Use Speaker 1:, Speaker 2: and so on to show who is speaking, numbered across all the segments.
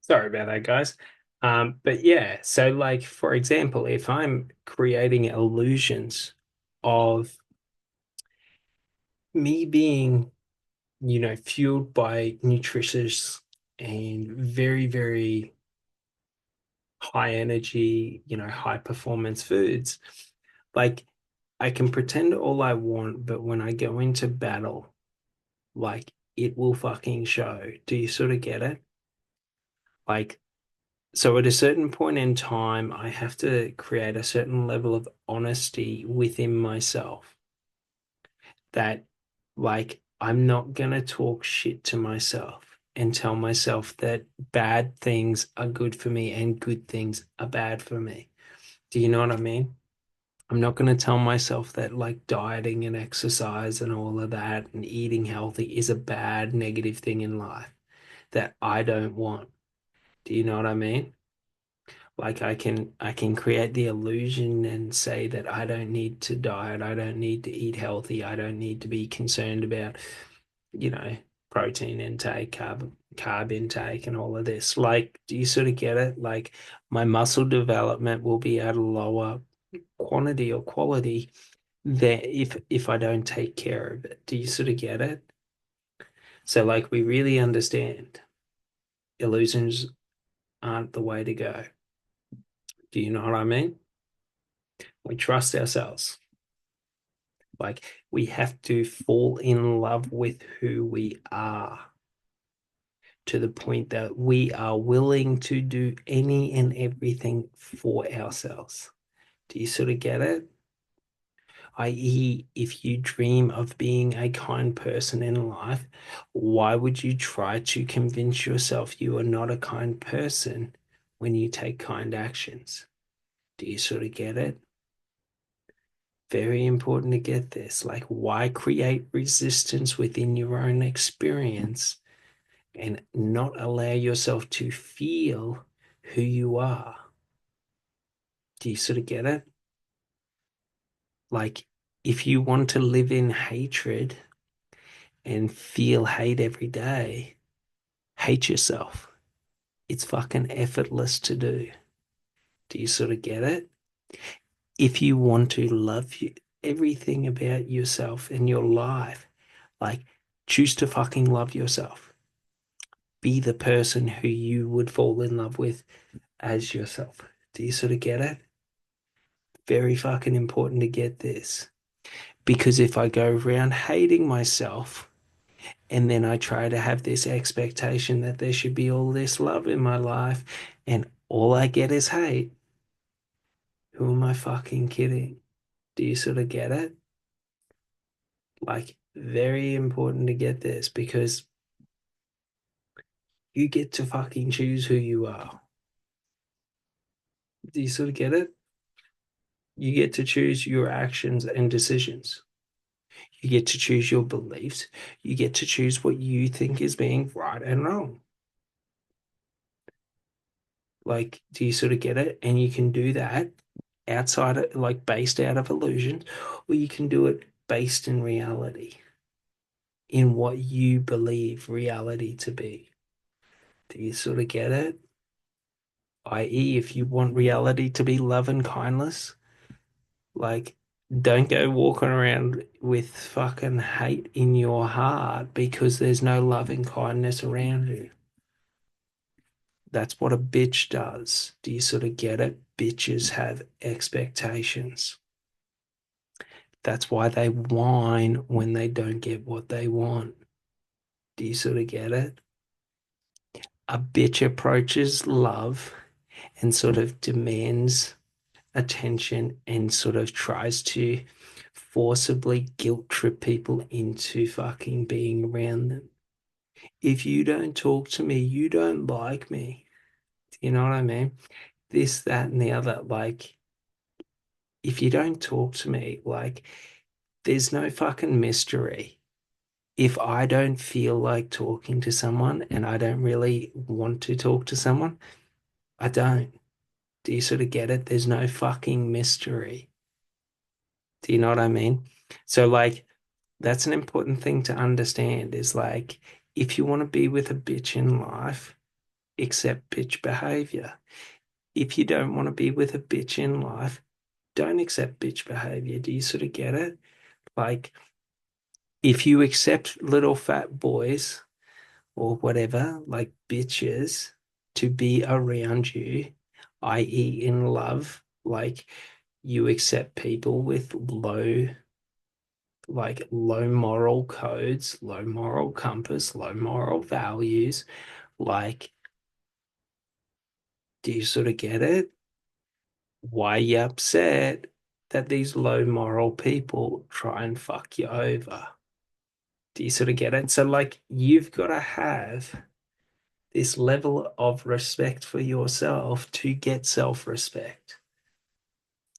Speaker 1: Sorry about that, guys. But yeah, so like for example, if I'm creating illusions of me being, fueled by nutritious and very, very high energy, high performance foods, like I can pretend all I want, but when I go into battle, like it will fucking show. Do you sort of get it? Like, so at a certain point in time, I have to create a certain level of honesty within myself that, like, I'm not gonna talk shit to myself and tell myself that bad things are good for me and good things are bad for me. Do you know what I mean? I'm not going to tell myself that like dieting and exercise and all of that and eating healthy is a bad negative thing in life that I don't want. Do you know what I mean? Like I can create the illusion and say that I don't need to diet, I don't need to eat healthy, I don't need to be concerned about, you know, protein intake, carb intake and all of this. Like, do you sort of get it? Like my muscle development will be at a lower quantity or quality there if I don't take care of it. Do you sort of get it? So like we really understand illusions aren't the way to go. Do you know what I mean? We trust ourselves. Like we have to fall in love with who we are to the point that we are willing to do any and everything for ourselves. Do you sort of get it? I.e., if you dream of being a kind person in life, why would you try to convince yourself you are not a kind person when you take kind actions? Do you sort of get it? Very important to get this. Like, why create resistance within your own experience and not allow yourself to feel who you are? Do you sort of get it? Like, if you want to live in hatred and feel hate every day, hate yourself. It's fucking effortless to do. Do you sort of get it? If you want to love you, everything about yourself and your life, like choose to fucking love yourself. Be the person who you would fall in love with as yourself. Do you sort of get it? Very fucking important to get this. Because if I go around hating myself and then I try to have this expectation that there should be all this love in my life and all I get is hate, who am I fucking kidding? Do you sort of get it? Like, very important to get this because you get to fucking choose who you are. Do you sort of get it? You get to choose your actions and decisions. You get to choose your beliefs. You get to choose what you think is being right and wrong. Like, do you sort of get it? And you can do that outside of, like, based out of illusions, or you can do it based in reality, in what you believe reality to be. Do you sort of get it? I.e., if you want reality to be love and kindness, like, don't go walking around with fucking hate in your heart because there's no love and kindness around you. That's what a bitch does. Do you sort of get it? Bitches have expectations. That's why they whine when they don't get what they want. Do you sort of get it? A bitch approaches love and sort of demands attention and sort of tries to forcibly guilt trip people into fucking being around them. If you don't talk to me, you don't like me. You know what I mean? This, that, and the other. Like, if you don't talk to me, like, there's no fucking mystery. If I don't feel like talking to someone and I don't really want to talk to someone, I don't. Do you sort of get it? There's no fucking mystery. Do you know what I mean? So, like, that's an important thing to understand is like, if you want to be with a bitch in life, accept bitch behavior. If you don't want to be with a bitch in life, don't accept bitch behavior. Do you sort of get it? Like, if you accept little fat boys or whatever, like bitches, to be around you, i.e., in love, like you accept people with low moral codes, low moral compass, low moral values. Like, do you sort of get it? Why are you upset that these low moral people try and fuck you over? Do you sort of get it? So, like, you've got to have this level of respect for yourself to get self-respect.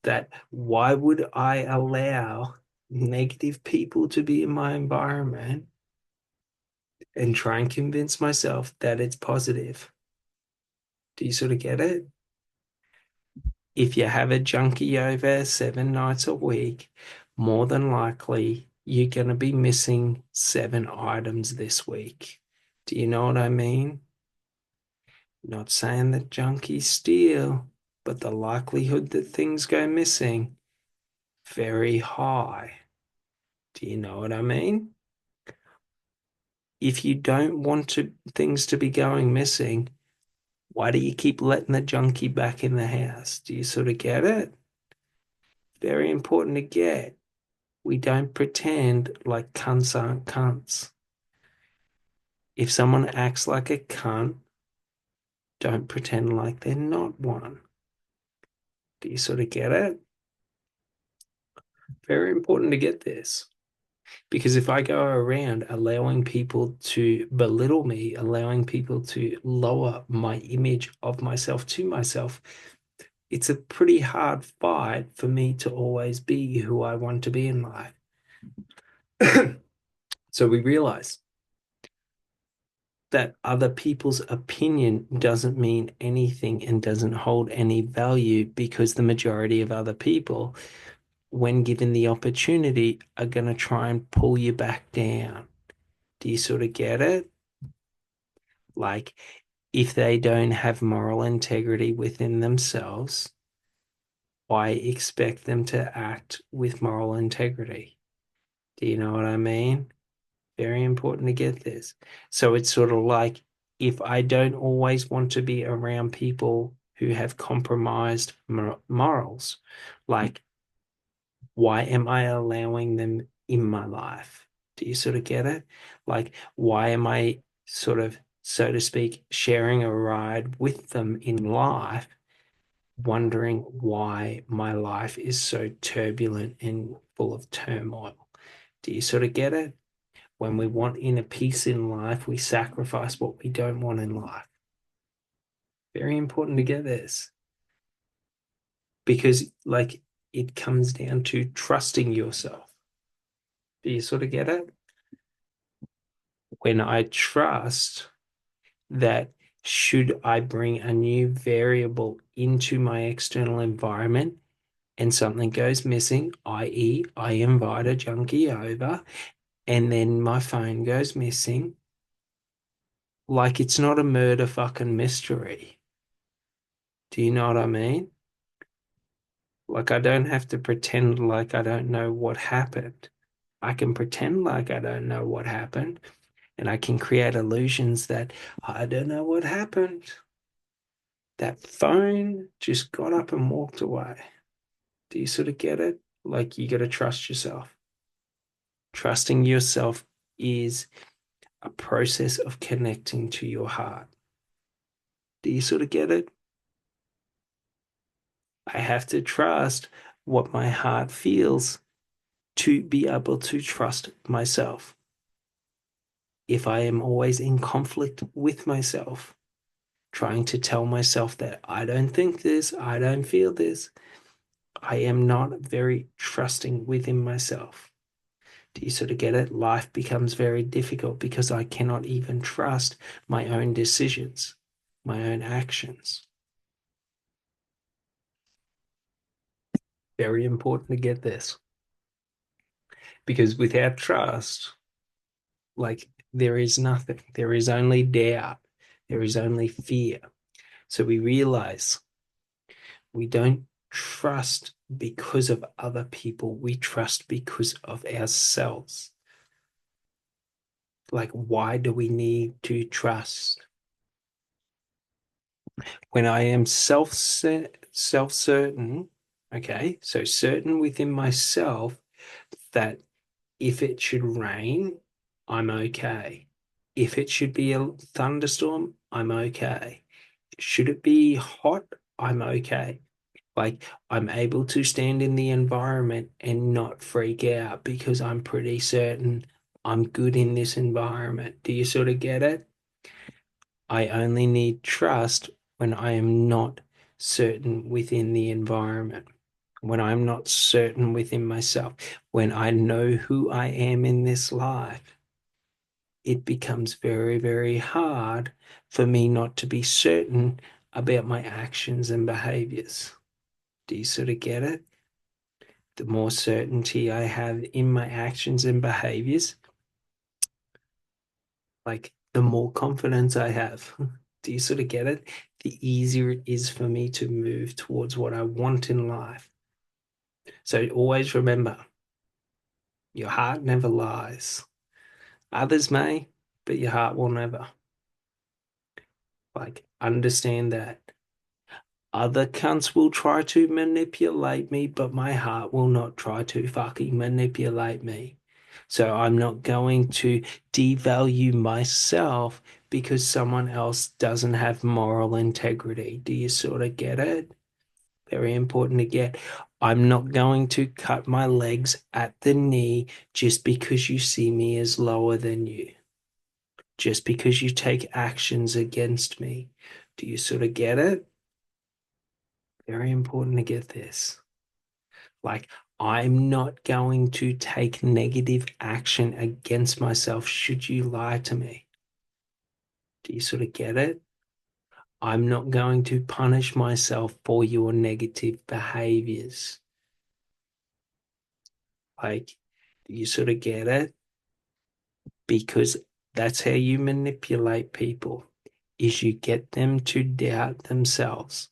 Speaker 1: That why would I allow negative people to be in my environment and try and convince myself that it's positive? Do you sort of get it? If you have a junkie over 7 nights a week, more than likely you're going to be missing 7 items this week. Do you know what I mean? Not saying that junkies steal, but the likelihood that things go missing, very high. Do you know what I mean? If you don't want things to be going missing, why do you keep letting the junkie back in the house? Do you sort of get it? Very important to get. We don't pretend like cunts aren't cunts. If someone acts like a cunt, don't pretend like they're not one. Do you sort of get it? Very important to get this. Because if I go around allowing people to belittle me, allowing people to lower my image of myself to myself, it's a pretty hard fight for me to always be who I want to be in life. So we realize that other people's opinion doesn't mean anything and doesn't hold any value because the majority of other people, when given the opportunity, are going to try and pull you back down. Do you sort of get it? Like, if they don't have moral integrity within themselves, why expect them to act with moral integrity? Do you know what I mean? Very important to get this. So it's sort of like if I don't always want to be around people who have compromised morals, like why am I allowing them in my life? Do you sort of get it? Like, why am I sort of, so to speak, sharing a ride with them in life, wondering why my life is so turbulent and full of turmoil? Do you sort of get it? When we want inner peace in life, we sacrifice what we don't want in life. Very important to get this because, like, it comes down to trusting yourself. Do you sort of get it? When I trust that should I bring a new variable into my external environment and something goes missing, i.e., I invite a junkie over and then my phone goes missing, like it's not a murder fucking mystery. Do you know what I mean? Like, I don't have to pretend like I don't know what happened. I can pretend like I don't know what happened, and I can create illusions that I don't know what happened. That phone just got up and walked away. Do you sort of get it? Like, you got to trust yourself. Trusting yourself is a process of connecting to your heart. Do you sort of get it? I have to trust what my heart feels to be able to trust myself. If I am always in conflict with myself, trying to tell myself that I don't think this, I don't feel this, I am not very trusting within myself. Do you sort of get it? Life becomes very difficult because I cannot even trust my own decisions, my own actions. Very important to get this because without trust, like there is nothing, there is only doubt. There is only fear. So we realize we don't trust because of other people, we trust because of ourselves. Like, why do we need to trust? When I am self-certain, okay, so certain within myself that if it should rain, I'm okay. If it should be a thunderstorm, I'm okay. Should it be hot, I'm okay. Like, I'm able to stand in the environment and not freak out because I'm pretty certain I'm good in this environment. Do you sort of get it? I only need trust when I am not certain within the environment, when I'm not certain within myself, when I know who I am in this life. It becomes very, very hard for me not to be certain about my actions and behaviors. Do you sort of get it? The more certainty I have in my actions and behaviors, like the more confidence I have. Do you sort of get it? The easier it is for me to move towards what I want in life. So always remember, your heart never lies. Others may, but your heart will never. Like, understand that. Other cunts will try to manipulate me, but my heart will not try to fucking manipulate me. So I'm not going to devalue myself because someone else doesn't have moral integrity. Do you sort of get it? Very important to get. I'm not going to cut my legs at the knee just because you see me as lower than you, just because you take actions against me. Do you sort of get it? Very important to get this. Like, I'm not going to take negative action against myself should you lie to me. Do you sort of get it? I'm not going to punish myself for your negative behaviors. Like, do you sort of get it? Because that's how you manipulate people, is you get them to doubt themselves.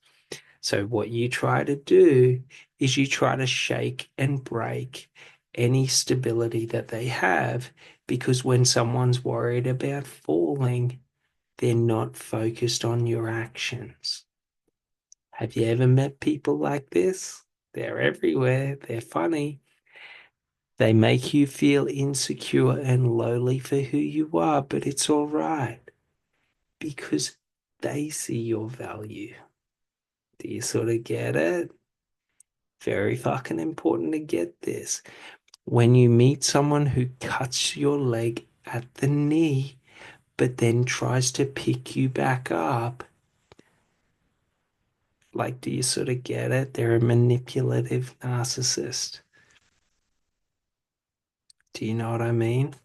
Speaker 1: So what you try to do is you try to shake and break any stability that they have, because when someone's worried about falling, they're not focused on your actions. Have you ever met people like this? They're everywhere. They're funny. They make you feel insecure and lowly for who you are, but it's all right because they see your value. Do you sort of get it? Very fucking important to get this. When you meet someone who cuts your leg at the knee, but then tries to pick you back up, like, do you sort of get it? They're a manipulative narcissist. Do you know what I mean?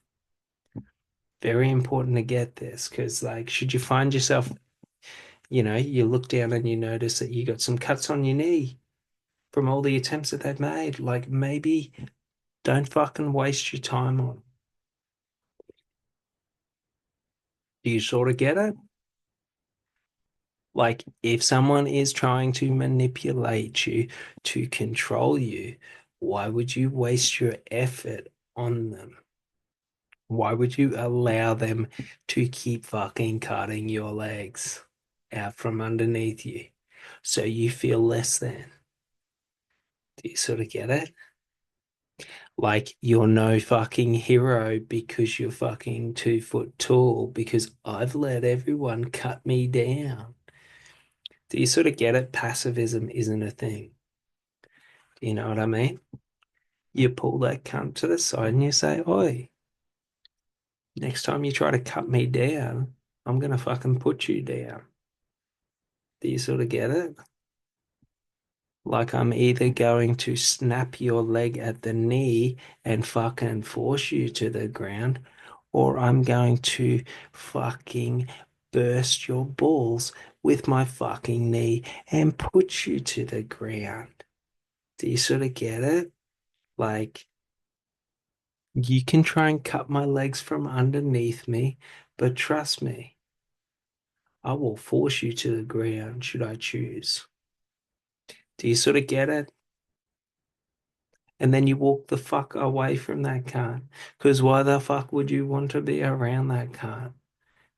Speaker 1: Very important to get this because, like, should you find yourself, you look down and you notice that you got some cuts on your knee from all the attempts that they've made, like, maybe don't fucking waste your time on. Do you sort of get it? Like, if someone is trying to manipulate you, to control you, why would you waste your effort on them? Why would you allow them to keep fucking cutting your legs out from underneath you so you feel less than? Do you sort of get it? Like, you're no fucking hero because you're fucking 2 foot tall, because I've let everyone cut me down. Do you sort of get it? Passivism isn't a thing. Do you know what I mean? You pull that cunt to the side and you say, Oi, next time you try to cut me down, I'm going to fucking put you down. Do you sort of get it? Like, I'm either going to snap your leg at the knee and fucking force you to the ground, or I'm going to fucking burst your balls with my fucking knee and put you to the ground. Do you sort of get it? Like, you can try and cut my legs from underneath me, but trust me, I will force you to the ground should I choose. Do you sort of get it? And then you walk the fuck away from that cunt. Because why the fuck would you want to be around that cunt?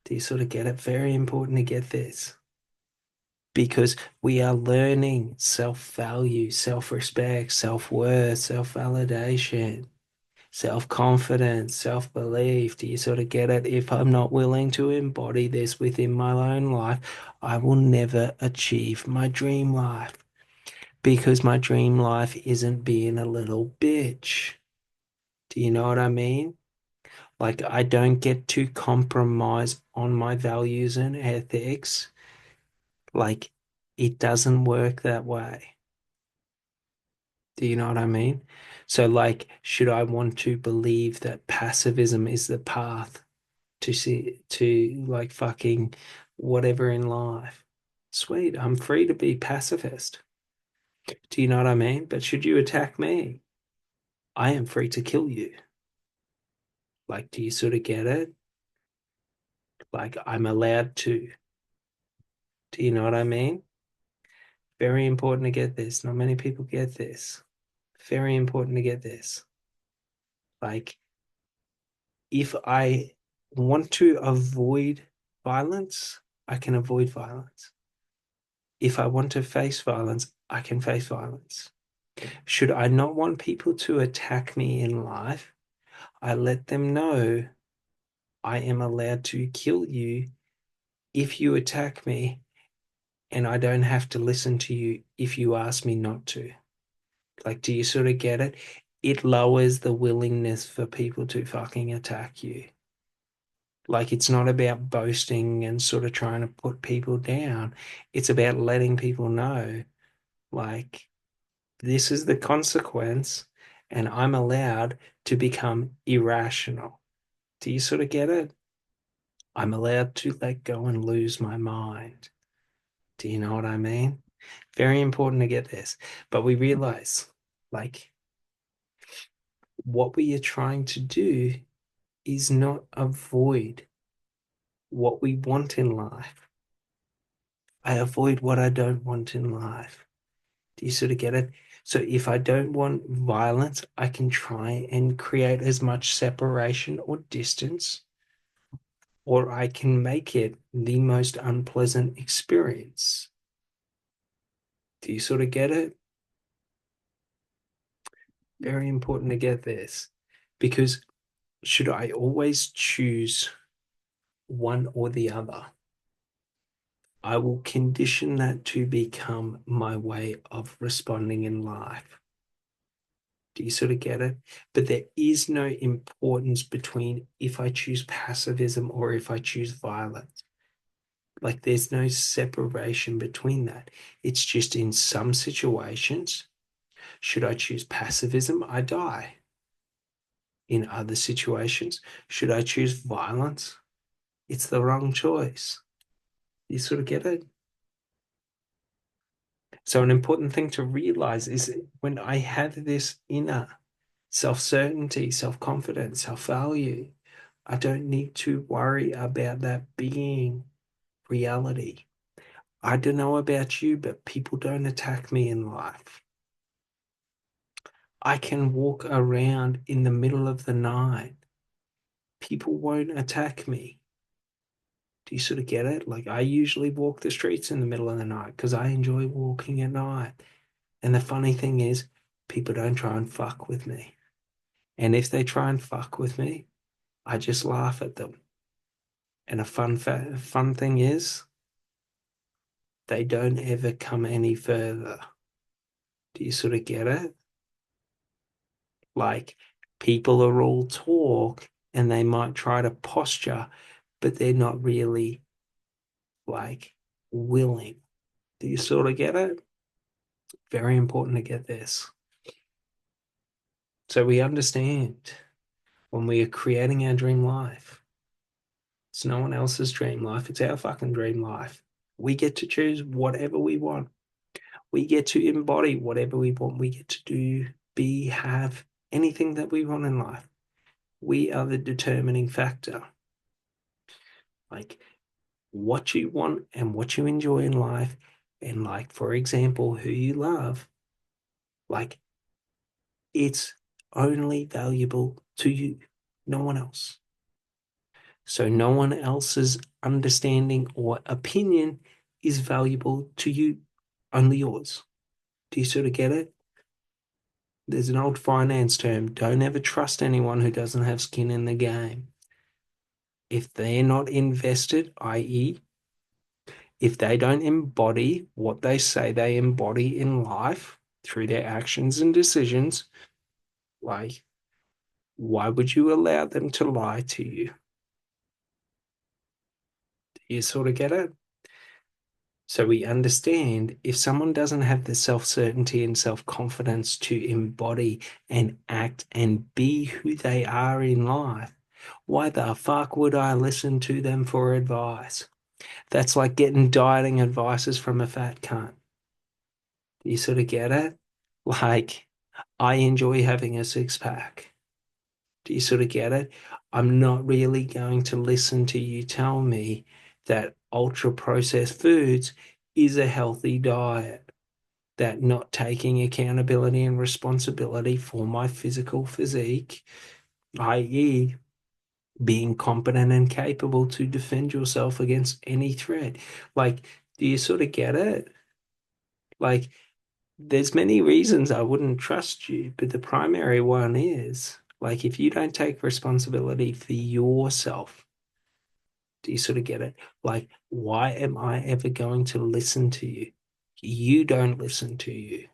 Speaker 1: Do you sort of get it? Very important to get this. Because we are learning self-value, self-respect, self-worth, self-validation, self-confidence, self-belief. Do you sort of get it? If I'm not willing to embody this within my own life, I will never achieve my dream life because my dream life isn't being a little bitch. Do you know what I mean? Like, I don't get to compromise on my values and ethics. Like, it doesn't work that way. Do you know what I mean? So, like, should I want to believe that pacifism is the path to see to like fucking whatever in life? Sweet, I'm free to be pacifist. Do you know what I mean? But should you attack me, I am free to kill you. Like, do you sort of get it? Like, I'm allowed to. Do you know what I mean? Very important to get this. Not many people get this. Very important to get this. Like, if I want to avoid violence, I can avoid violence. If I want to face violence, I can face violence. Should I not want people to attack me in life, I let them know I am allowed to kill you if you attack me, and I don't have to listen to you if you ask me not to. Like, do you sort of get it? It lowers the willingness for people to fucking attack you. Like, it's not about boasting and sort of trying to put people down. It's about letting people know, like, this is the consequence, and I'm allowed to become irrational. Do you sort of get it? I'm allowed to let go and lose my mind. Do you know what I mean? Very important to get this. But we realize, like, what we are trying to do is not avoid what we want in life. I avoid what I don't want in life. Do you sort of get it? So if I don't want violence, I can try and create as much separation or distance, or I can make it the most unpleasant experience. Do you sort of get it? Very important to get this because should I always choose one or the other? I will condition that to become my way of responding in life. Do you sort of get it? But there is no importance between if I choose pacifism or if I choose violence. Like, there's no separation between that. It's just in some situations, should I choose pacifism, I die. In other situations, should I choose violence, it's the wrong choice. You sort of get it? So, an important thing to realize is when I have this inner self certainty, self confidence, self value, I don't need to worry about that being reality. I don't know about you, but people don't attack me in life. I can walk around in the middle of the night. People won't attack me. Do you sort of get it? Like, I usually walk the streets in the middle of the night because I enjoy walking at night. And the funny thing is, people don't try and fuck with me. And if they try and fuck with me, I just laugh at them. And a fun thing is, they don't ever come any further. Do you sort of get it? Like, people are all talk and they might try to posture, but they're not really like willing. Do you sort of get it? Very important to get this. So we understand when we are creating our dream life, it's no one else's dream life, it's our fucking dream life. We get to choose whatever we want. We get to embody whatever we want. We get to do, be, have anything that we want in life. We are the determining factor. Like, what you want and what you enjoy in life, and like, for example, who you love, like it's only valuable to you, no one else. So no one else's understanding or opinion is valuable to you, only yours. Do you sort of get it? There's an old finance term, don't ever trust anyone who doesn't have skin in the game. If they're not invested, i.e., if they don't embody what they say they embody in life through their actions and decisions, like, why would you allow them to lie to you? Do you sort of get it? So we understand if someone doesn't have the self certainty and self confidence to embody and act and be who they are in life, why the fuck would I listen to them for advice? That's like getting dieting advices from a fat cunt. Do you sort of get it? Like, I enjoy having a six pack. Do you sort of get it? I'm not really going to listen to you tell me that ultra processed foods is a healthy diet, that not taking accountability and responsibility for my physical physique, i.e., being competent and capable to defend yourself against any threat. Like, do you sort of get it? Like, there's many reasons I wouldn't trust you, but the primary one is like if you don't take responsibility for yourself, do you sort of get it? Like, why am I ever going to listen to you? You don't listen to you.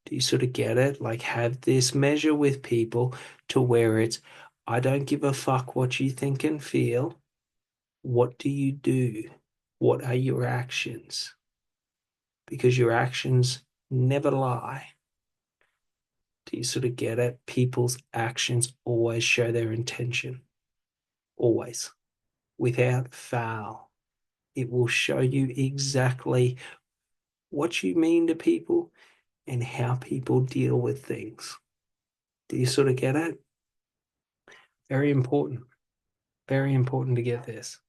Speaker 1: Do you sort of get it? Like, have this measure with people to where it's, I don't give a fuck what you think and feel. What do you do? What are your actions? Because your actions never lie. Do you sort of get it? People's actions always show their intention, always, without fail. It will show you exactly what you mean to people and how people deal with things. Do you sort of get it? Very important to get this.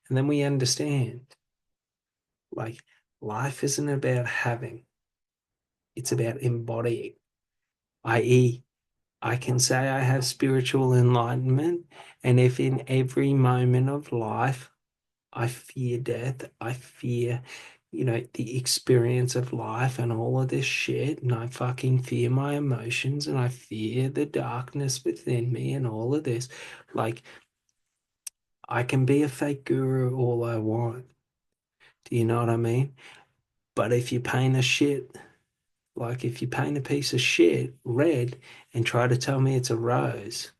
Speaker 1: And then we understand like life isn't about having, it's about embodying, i.e., I can say I have spiritual enlightenment, and if in every moment of life I fear death, I fear, the experience of life and all of this shit, and I fucking fear my emotions and I fear the darkness within me and all of this, like, I can be a fake guru all I want. Do you know what I mean? But if you paint a shit, like if you paint a piece of shit red and try to tell me it's a rose,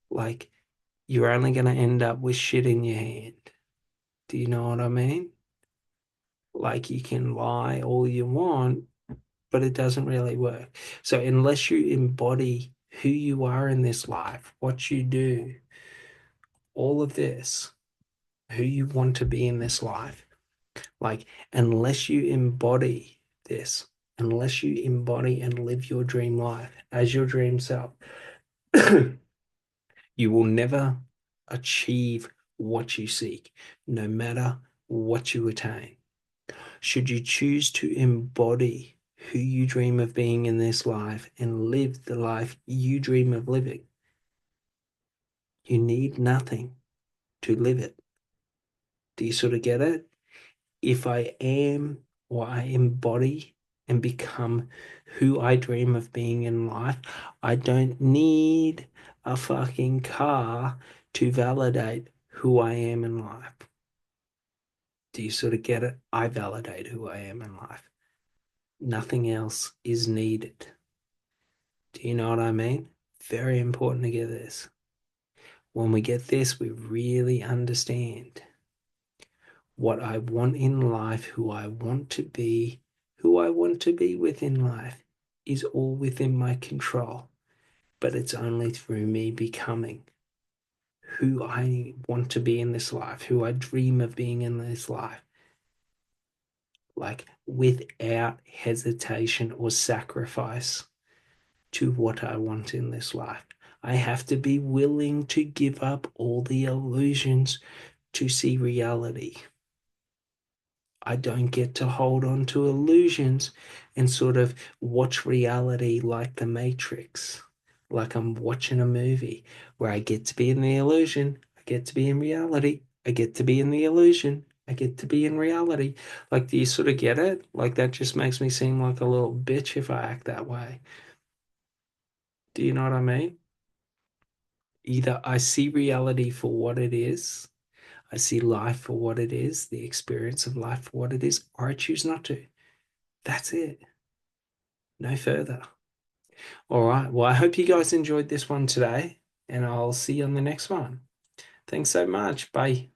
Speaker 1: like, you're only going to end up with shit in your hand. Do you know what I mean? Like, you can lie all you want, but it doesn't really work. So unless you embody who you are in this life, what you do, all of this, who you want to be in this life, like, unless you embody this, unless you embody and live your dream life as your dream self, you will never achieve what you seek, no matter what you attain. Should you choose to embody who you dream of being in this life and live the life you dream of living, you need nothing to live it. Do you sort of get it? If I am or I embody and become who I dream of being in life, I don't need a fucking car to validate who I am in life. Do you sort of get it? I validate who I am in life. Nothing else is needed. Do you know what I mean? Very important to get this. When we get this, we really understand what I want in life, who I want to be, who I want to be within life is all within my control. But it's only through me becoming who I want to be in this life, who I dream of being in this life, like without hesitation or sacrifice to what I want in this life. I have to be willing to give up all the illusions to see reality. I don't get to hold on to illusions and sort of watch reality like the Matrix, like I'm watching a movie where I get to be in the illusion, I get to be in reality, I get to be in the illusion, I get to be in reality. Like, do you sort of get it? Like, that just makes me seem like a little bitch if I act that way. Do you know what I mean? Either I see reality for what it is, I see life for what it is, the experience of life for what it is, or I choose not to. That's it. No further. All right. Well, I hope you guys enjoyed this one today, and I'll see you on the next one. Thanks so much. Bye.